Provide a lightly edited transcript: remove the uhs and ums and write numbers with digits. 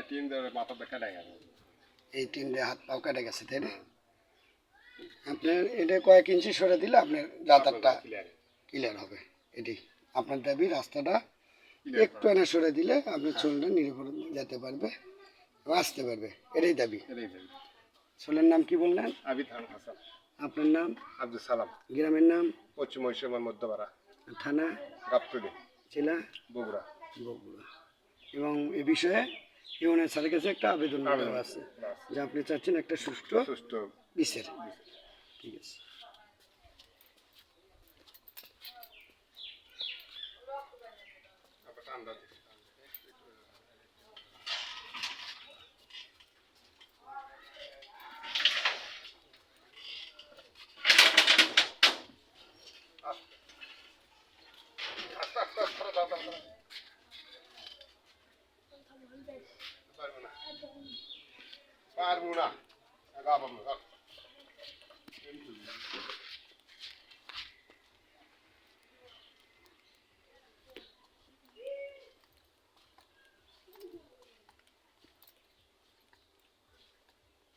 Tin ধরে মাথা দেখা দেখা এই তিনটে হাত পাও কেটে গেছে, তাই না? আপনার এটা কয়েক ইঞ্চি সরে দিলে আপনার যাতায়াতটা ক্লিয়ার হবে। এটি আপনার দাবি, রাস্তাটা একটু এনে সরে দিলে আপনার চুলটা নিরাপদ যেতে পারবে এবং আসতে পারবে, এটাই দাবি। ছেলের নাম কি বললেন? আবিদ হাসান। আপনার নাম? আব্দুল সালাম। গ্রামের নাম? পশ্চিম মহকুমা মধ্যপাড়া। থানা? গাবতলী। জেলা? বগুড়া। বগুড়া। এবং এ বিষয়ে ইউনিয়ন স্যারের কাছে একটা আবেদন দেওয়া আছে যে আপনি চাচ্ছেন একটা সুষ্ঠু বিচার। ঠিক আছে। পারবো না